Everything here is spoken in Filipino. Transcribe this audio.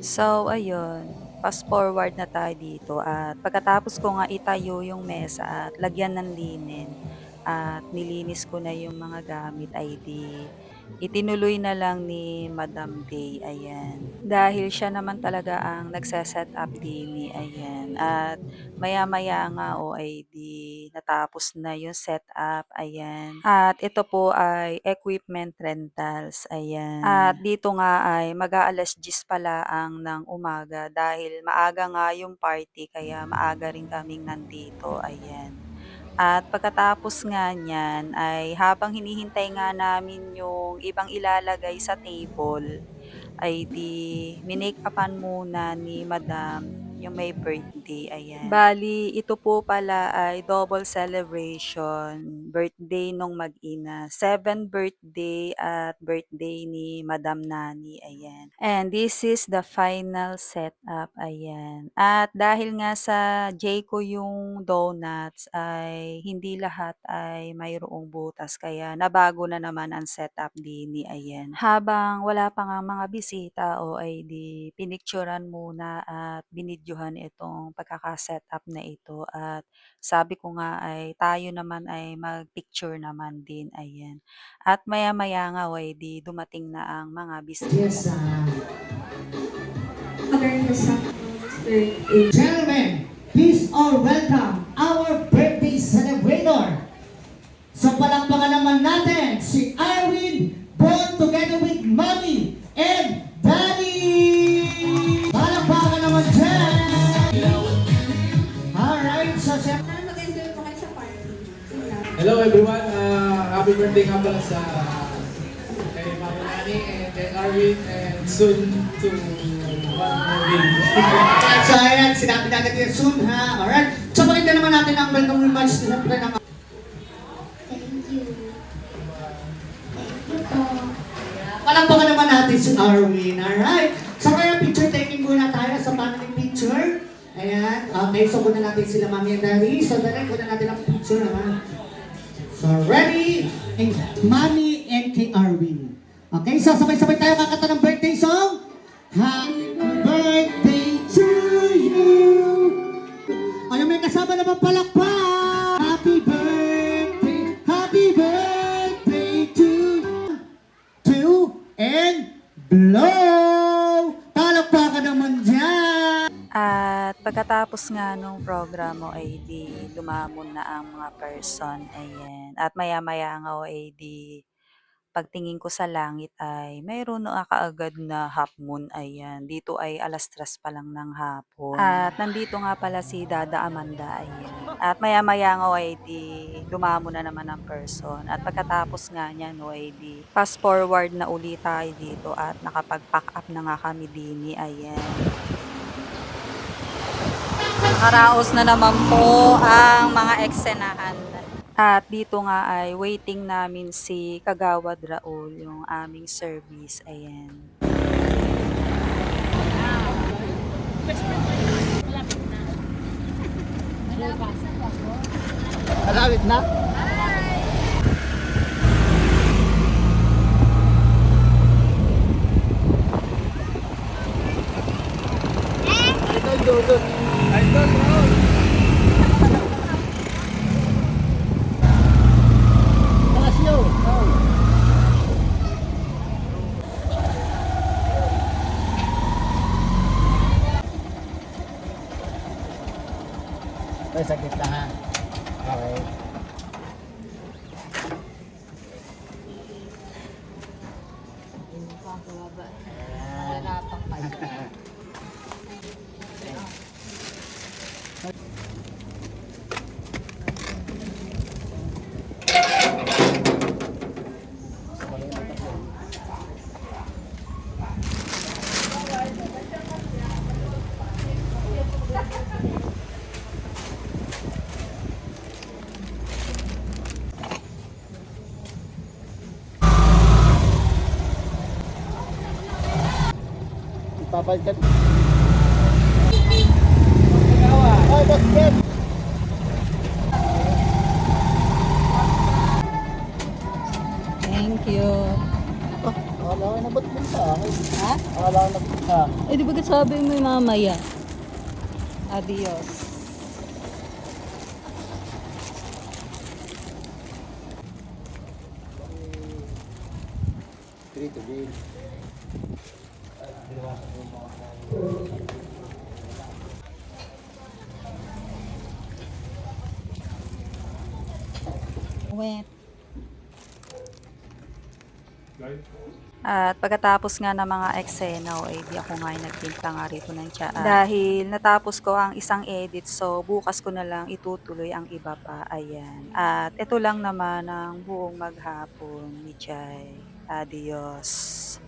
So ayun, fast forward na tayo dito at pagkatapos ko nga itayo yung mesa at lagyan ng linen at nilinis ko na yung mga gamit ay itinuloy na lang ni Madam Day, ayan. Dahil siya naman talaga ang nagse-set up din ayan. At maya-maya nga ay natapos na yung setup, ayan. At ito po ay equipment rentals, ayan. At dito nga ay mag-aalas 10 pala ang ng umaga dahil maaga nga yung party kaya maaga rin kaming nandito, ayan. At pagkatapos nga niyan ay habang hinihintay nga namin yung ibang ilalagay sa table, ay minake-upan muna ni madam yung may birthday, ayan. Bali ito po pala ay double celebration, birthday nung mag-ina, 7th birthday at birthday ni Madam Nani, ayan. And this is the final setup, ayan. At dahil nga sa Jayco yung donuts ay hindi lahat ay mayroong butas kaya nabago na naman ang setup din ayan. Habang wala pa nga mga bisita ay pinicturan muna at binidyohan itong pagkaka-setup na ito at sabi ko nga ay tayo naman ay mag-picture naman din, ayan. At maya-maya nga dumating na ang mga bisita. Yes, Gentlemen, please all welcome our birthday celebrator. So palakpakan naman natin si Irene, born together with Mommy and Daddy. Palakpakan naman dyan. Alright, so siyempre. Mag-enjoy po kayo sa party. Hello everyone, happy birthday nga pala sa kay Mama Nani and kay Arvin and soon to Marvin. So ayan, sinabi natin yun soon ha. Alright, so pakita naman natin ang welcome remarks siyempre ng Thank you. Thank you po. palakpakan naman natin si Arvin. Alright, so kaya picture taking muna tayo sa family picture. Ayan, okay, so muna natin sila Mami and Daddy. So direct muna natin ang picture naman. So ready? And Mami and kay Arvin. Okay, so sabay-sabay tayo kakanta ng birthday song. Happy birthday to you. Ayun, may kasama naman palakpak. Happy birthday to you. And blow. Palakpakan naman dyan. At pagkatapos nga nung programo ay lumamon na ang mga person, ayan. At maya-maya nga pagtingin ko sa langit ay mayroon na kaagad na half moon, ayan. Dito ay 3:00 pa lang ng hapon. At nandito nga pala si Dada Amanda, ayan. At maya-maya nga lumamon na naman ang person. At pagkatapos nga niyan fast forward na ulit tayo dito at nakapag-pack up na nga kami dini, ayan. Nakaraos na naman po ang mga eksenahan. At dito nga ay waiting namin si Kagawad Raul, yung aming service, ayan. Malapit na. Ay, sakit na ha. Okay. Papalitan. Ay, basket! Thank you. Wala, nabot mo. Ha? Eh, di ba sabi mo yung mamaya? Adios. Wet. At pagkatapos nga ng mga eksena, o di ako nga yung nagtimpla nga rito ng tsaa. Dahil natapos ko ang isang edit, so bukas ko na lang itutuloy ang iba pa. Ayan. At ito lang naman ang buong maghapon ni Jai. Adios.